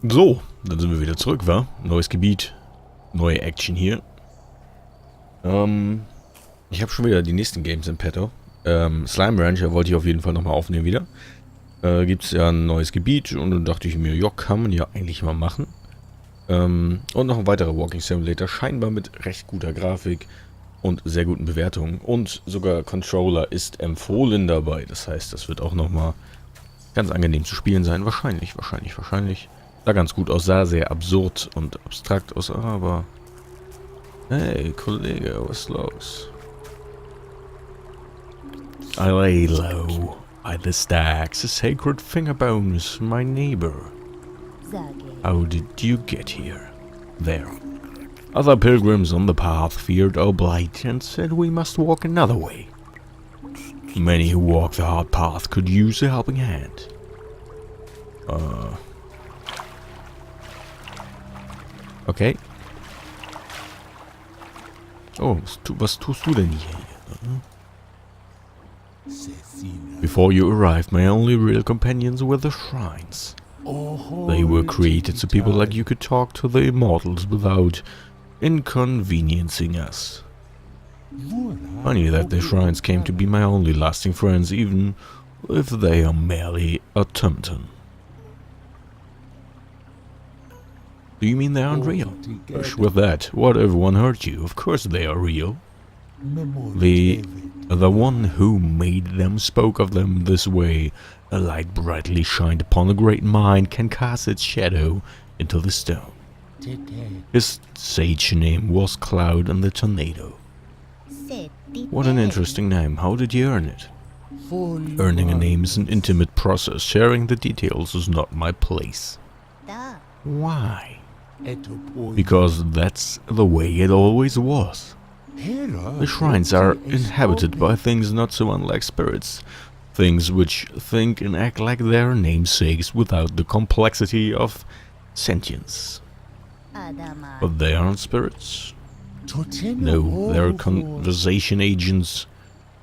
So, dann sind wir wieder zurück, wa? Neues Gebiet, neue Action hier. Ich habe schon wieder die nächsten Games im Petto. Slime Rancher wollte ich auf jeden Fall nochmal aufnehmen wieder. Gibt es ja ein neues Gebiet und dann dachte ich mir, ja, kann man ja eigentlich mal machen. Und noch ein weiterer Walking Simulator, scheinbar mit recht guter Grafik und sehr guten Bewertungen. Und sogar Controller ist empfohlen dabei. Das heißt, das wird auch nochmal ganz angenehm zu spielen sein. Wahrscheinlich. Sah ganz gut aus, sah sehr absurd und abstrakt aus, aber... Hey, Kollege, was ist los? I lay low by the stacks, the sacred finger bones, my neighbor. How did you get here? There. Other pilgrims on the path feared our blight and said we must walk another way. Many who walk the hard path could use a helping hand. Okay. Oh, was tust du denn hier? Before you arrived, my only real companions were the shrines. They were created so people like you could talk to the immortals without inconveniencing us. Funny that the shrines came to be my only lasting friends, even if they are merely automaton. Do you mean they aren't real? Hush with that. What everyone hurt you? Of course they are real. The one who made them spoke of them this way. A light brightly shined upon a great mind can cast its shadow into the stone. His sage name was Cloud and the Tornado. What an interesting name. How did you earn it? Earning a name is an intimate process. Sharing the details is not my place. Why? Because that's the way it always was. The shrines are inhabited by things not so unlike spirits. Things which think and act like their namesakes without the complexity of sentience. But they aren't spirits. No, they're conversation agents.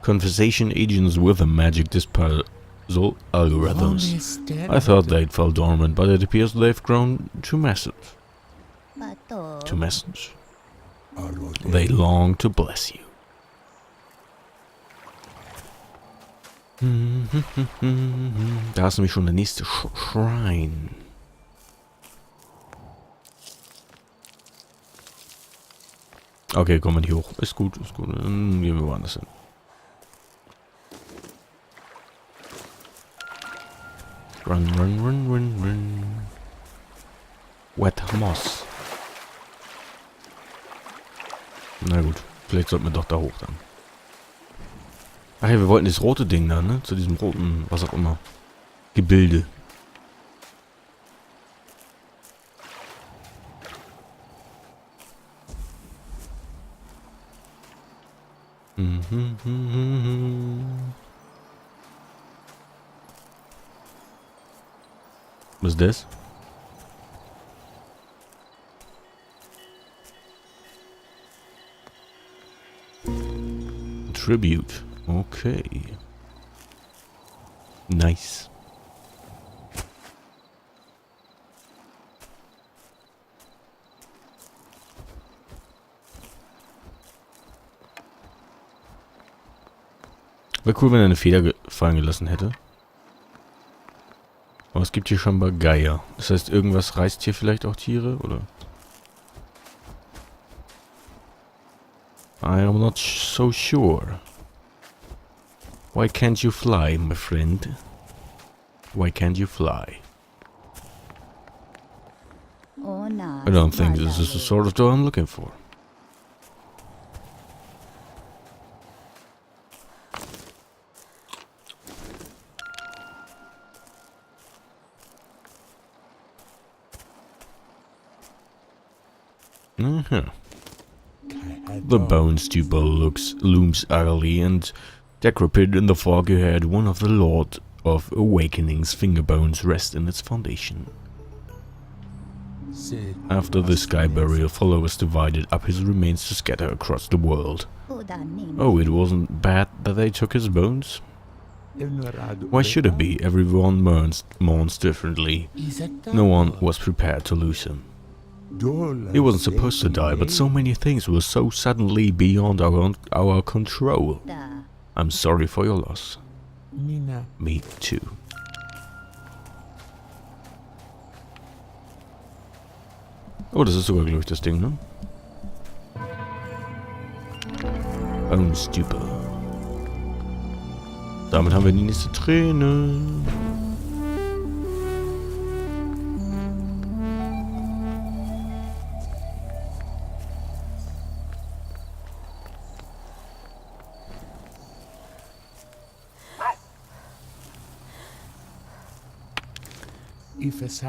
Conversation agents with a magic disposal algorithms. I thought they'd fell dormant, but it appears they've grown too massive. To message. They long to bless you. Da ist nämlich schon der nächste Shrine. Okay, kommen wir nicht hoch. Ist gut, ist gut. Dann gehen wir woanders hin. Run. Wet Moss. Na gut, vielleicht sollten wir doch da hoch dann. Ach ja, wir wollten das rote Ding da, ne? Zu diesem roten, was auch immer. Gebilde. Was ist das? Tribute. Okay. Nice. Wäre cool, wenn er eine Feder fallen gelassen hätte. Aber es gibt hier scheinbar Geier. Das heißt, irgendwas reißt hier vielleicht auch Tiere, oder? I am not so sure. Why can't you fly, my friend? Why can't you fly? I don't think this is the sort of door I'm looking for. The bone stupor looms ugly and decrepit in the fog ahead. One of the Lord of Awakening's finger bones rests in its foundation. After the sky burial, followers divided up his remains to scatter across the world. Oh, it wasn't bad that they took his bones? Why should it be? Everyone mourns differently. No one was prepared to lose him. He wasn't supposed to die, but so many things were so suddenly beyond our control. I'm sorry for your loss. Me too. Oh, das ist sogar, glaube ich, das Ding, ne? Bone Stupor. Damit haben wir die nächste Träne.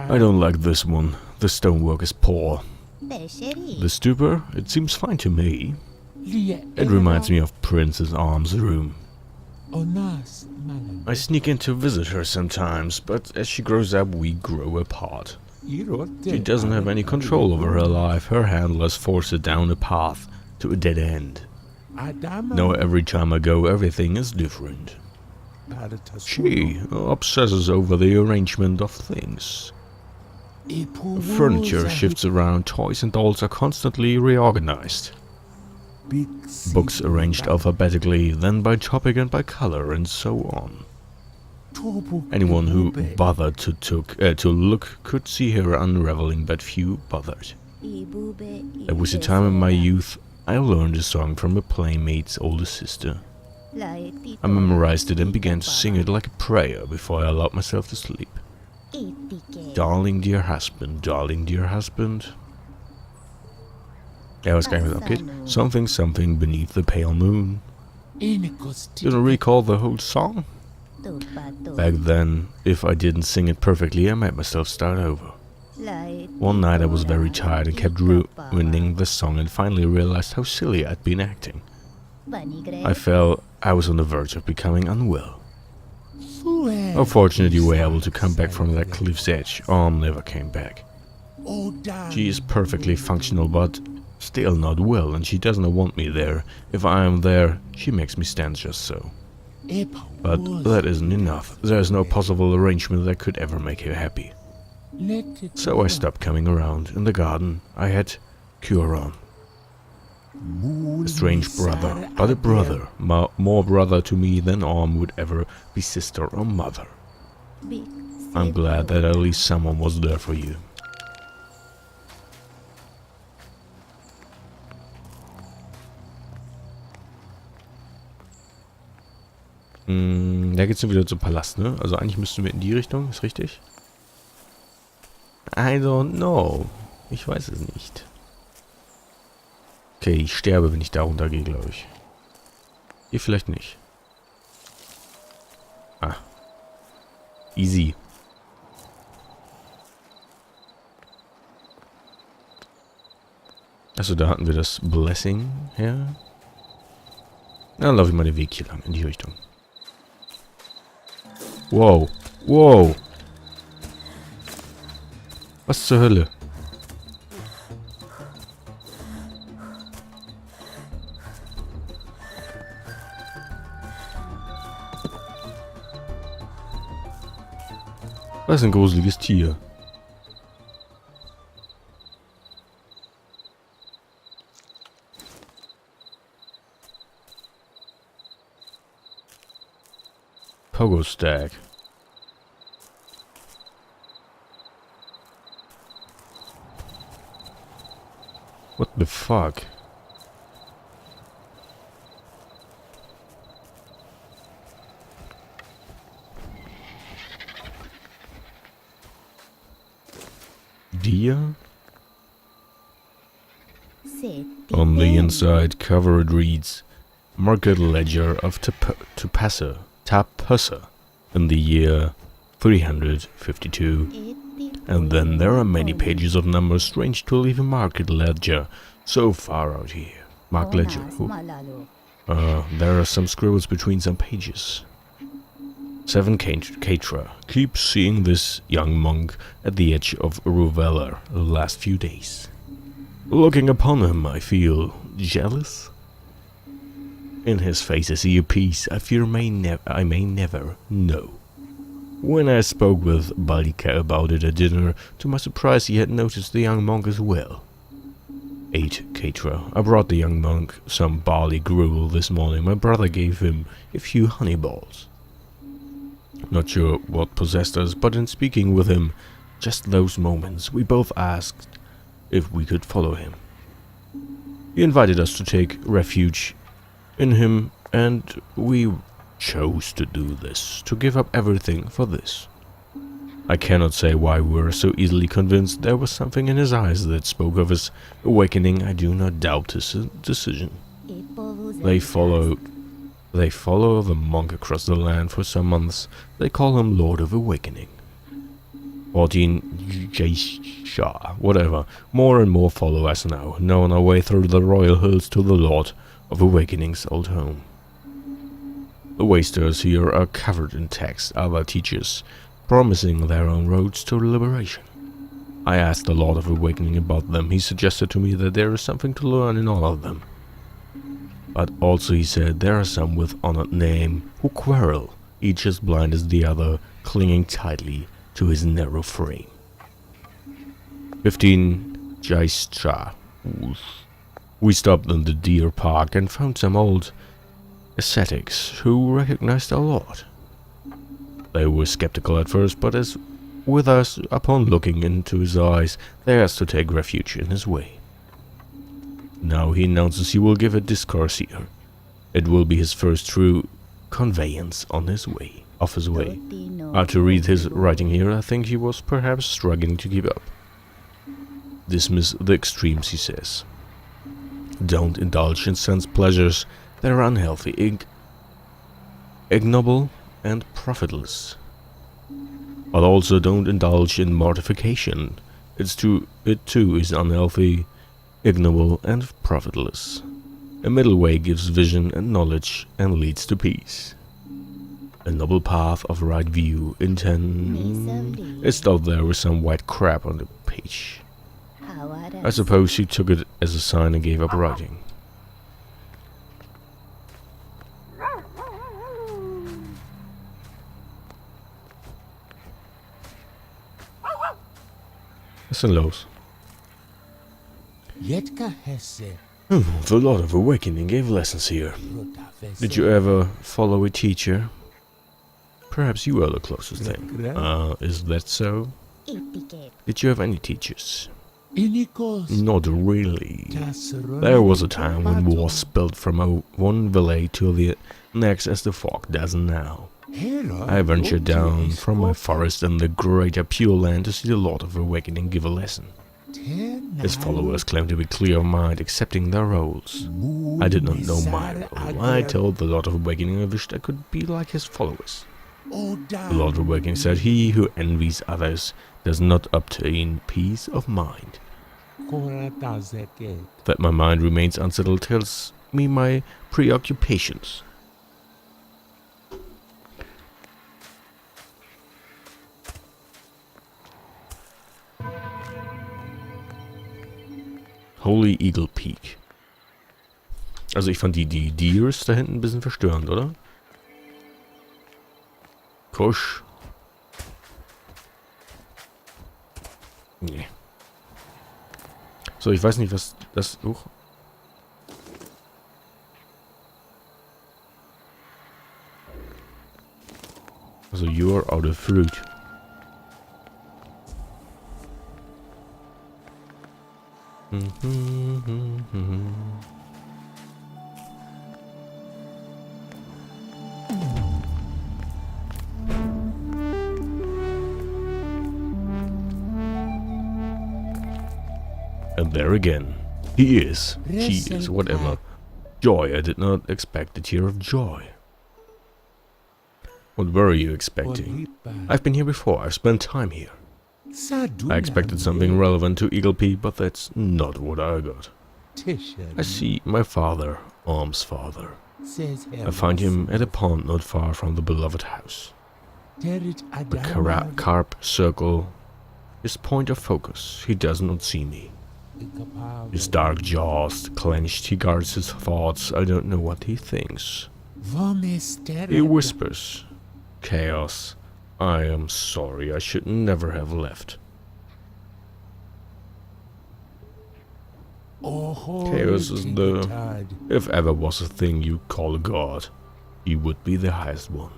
I don't like this one. The stonework is poor. The stupor? It seems fine to me. It reminds me of Princess Arm's room. I sneak in to visit her sometimes, but as she grows up, we grow apart. She doesn't have any control over her life. Her handlers force her down a path to a dead end. Now every time I go, everything is different. She obsesses over the arrangement of things. Furniture shifts around, toys and dolls are constantly reorganized. Books arranged alphabetically, then by topic and by color, and so on. Anyone who bothered to look could see her unraveling, but few bothered. There was a time in my youth I learned a song from a playmate's older sister. I memorized it and began to sing it like a prayer before I allowed myself to sleep. Darling dear husband, Ja, weiß gar nicht, was abgeht. Something, something beneath the pale moon. You don't recall the whole song? Back then, if I didn't sing it perfectly, I made myself start over. One night I was very tired and kept ruining the song and finally realized how silly I'd been acting. I felt I was on the verge of becoming unwell. Unfortunately, we were able to come back from that cliff's edge. Arm never came back. She is perfectly functional, but still not well, and she doesn't want me there. If I am there, she makes me stand just so. But that isn't enough. There is no possible arrangement that could ever make her happy. So I stopped coming around. In the garden, I had Curon. A strange brother, but a brother. More brother to me than Arm would ever be sister or mother. I'm glad that at least someone was there for you. Da geht's dann wieder zum Palast, ne? Also eigentlich müssten wir in die Richtung, ist richtig? I don't know. Ich weiß es nicht. Okay, ich sterbe, wenn ich da runtergehe, glaube ich. Hier vielleicht nicht. Ah. Easy. Achso, da hatten wir das Blessing her. Na, dann laufe ich mal den Weg hier lang, in die Richtung. Wow. Wow. Was zur Hölle? Was ist ein gruseliges Tier? Pogo Stack. What the fuck? Deer? On the inside cover it reads Market Ledger of Tapasa in the year 352. And then there are many pages of numbers, strange to leave a market ledger so far out here. Market ledger. There are some scribbles between some pages. 7 Katra. Keep seeing this young monk at the edge of Ruvella the last few days. Looking upon him, I feel jealous. In his face I see a peace I fear I may never know. When I spoke with Balika about it at dinner, to my surprise he had noticed the young monk as well. 8 Ketra. I brought the young monk some barley gruel this morning. My brother gave him a few honey balls. Not sure what possessed us, but in speaking with him, just those moments, we both asked if we could follow him. He invited us to take refuge in him, and we chose to do this, to give up everything for this. I cannot say why we were so easily convinced. There was something in his eyes that spoke of his awakening. I do not doubt his decision. They follow the monk across the land for some months. They call him Lord of Awakening. 14 Jaisha, whatever. More and more follow us now on our way through the royal hills to the Lord of Awakening's old home. The wasters here are covered in text, other teachers promising their own roads to liberation. I asked the Lord of Awakening about them. He suggested to me that there is something to learn in all of them. But also he said there are some with honored name who quarrel, each as blind as the other, clinging tightly to his narrow frame. 15 Jaistra. We stopped in the deer park and found some old ascetics who recognized our Lord. They were skeptical at first, but as with us, upon looking into his eyes, they asked to take refuge in his way. Now he announces he will give a discourse here. It will be his first true conveyance on his way, off his way. To read his writing here, I think he was perhaps struggling to keep up. Dismiss the extremes, he says. Don't indulge in sense pleasures that are unhealthy, ignoble, and profitless. But also don't indulge in mortification. It too is unhealthy, ignoble, and profitless. A middle way gives vision and knowledge and leads to peace. A noble path of right view, intent. It stopped there with some white crap on the page. I suppose she took it as a sign and gave up writing. Was ist denn los? The Lord of Awakening gave lessons here. Did you ever follow a teacher? Perhaps you are the closest thing. Is that so? Did you have any teachers? Not really. There was a time when war spilled from one valley to the next as the fog does now. I ventured down from my forest in the greater Pure Land to see the Lord of Awakening give a lesson. His followers claimed to be clear of mind, accepting their roles. I did not know my role. I told the Lord of Awakening I wished I could be like his followers. The Lord of Awakening said he who envies others does not obtain peace of mind. That my mind remains unsettled tells me my preoccupations. Holy Eagle Peak. Also ich fand die Deers da hinten ein bisschen verstörend, oder? Kusch. Nee. So, ich weiß nicht, was das... Also, you're out of fruit. And there again. He is. She is. Whatever. Joy. I did not expect a tear of joy. What were you expecting? I've been here before. I've spent time here. I expected something relevant to Eagle Peak, but that's not what I got. I see my father, Arm's father. I find him at a pond not far from the beloved house. The carp circle his point of focus. He does not see me. His dark jaws clenched. He guards his thoughts. I don't know what he thinks. He whispers. Chaos. I am sorry. I should never have left. Chaos is the... If ever was a thing you call a god, he would be the highest one.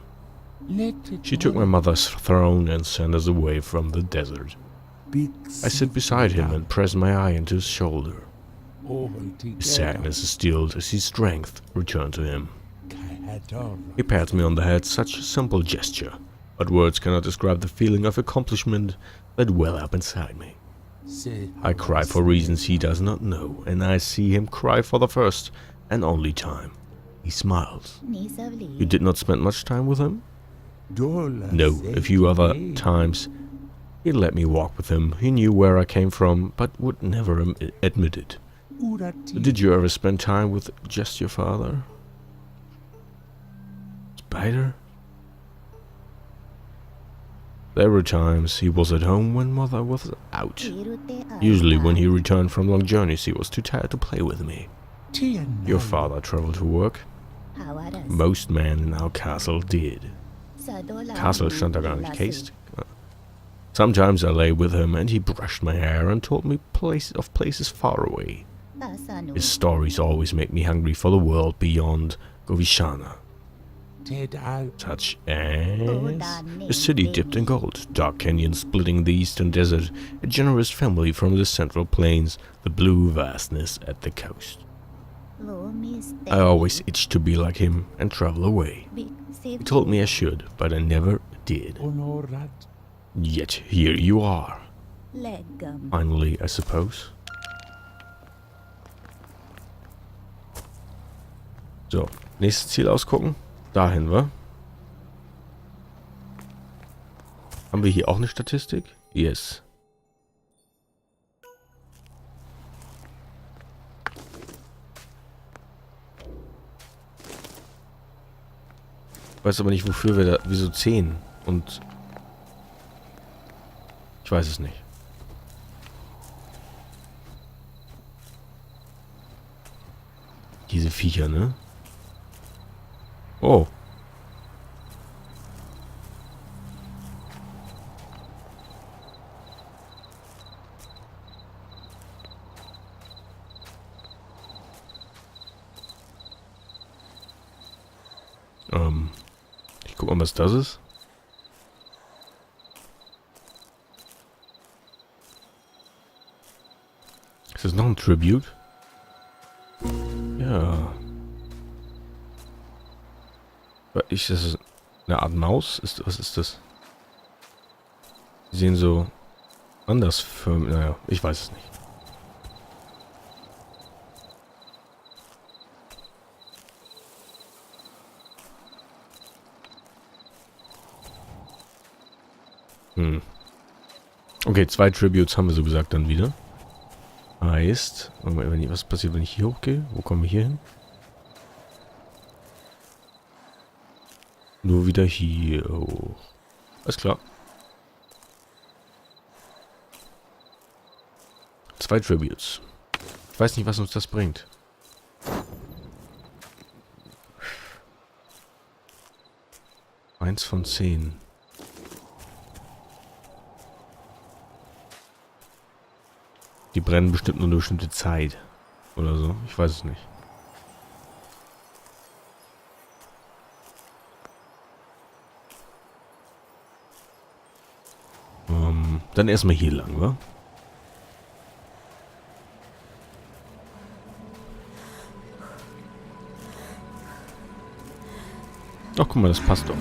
She took my mother's throne and sent us away from the desert. I sit beside him and press my eye into his shoulder. His sadness is stilled as his strength returned to him. He pats me on the head, such a simple gesture, but words cannot describe the feeling of accomplishment that well up inside me. I cry for reasons he does not know, and I see him cry for the first and only time. He smiles. You did not spend much time with him? No, a few other times. He let me walk with him. He knew where I came from, but would never admit it. Did you ever spend time with just your father? Spider? There were times he was at home when mother was out. Usually when he returned from long journeys, he was too tired to play with me. Your father traveled to work. Most men in our castle did. Castle stand da gar nicht, cased. Sometimes I lay with him and he brushed my hair and told me of places far away. His stories always make me hungry for the world beyond Govishana. Such as a city dipped in gold, dark canyons splitting the eastern desert, a generous family from the central plains, the blue vastness at the coast. I always itched to be like him and travel away. He told me I should, but I never did. Yet here you are. Finally, I suppose. So, nächstes Ziel ausgucken. Dahin, wa? Haben wir hier auch eine Statistik? Yes. Ich weiß aber nicht, wofür wir da... Wieso 10? Und... Ich weiß es nicht. Diese Viecher, ne? Oh. Ich guck mal, was das ist. Ist das noch ein Tribute? Ja. Ist das eine Art Maus? Was ist das? Die sehen so anders förmlich. Naja, ich weiß es nicht. Okay, 2 Tributes haben wir so gesagt dann wieder. Heißt, was passiert, wenn ich hier hochgehe? Wo kommen wir hier hin? Nur wieder hier hoch. Alles klar. 2 Tributes. Ich weiß nicht, was uns das bringt. Eins von 10. Die brennen bestimmt nur eine bestimmte Zeit. Oder so. Ich weiß es nicht. Dann erstmal hier lang, wa? Ach, guck mal, das passt doch.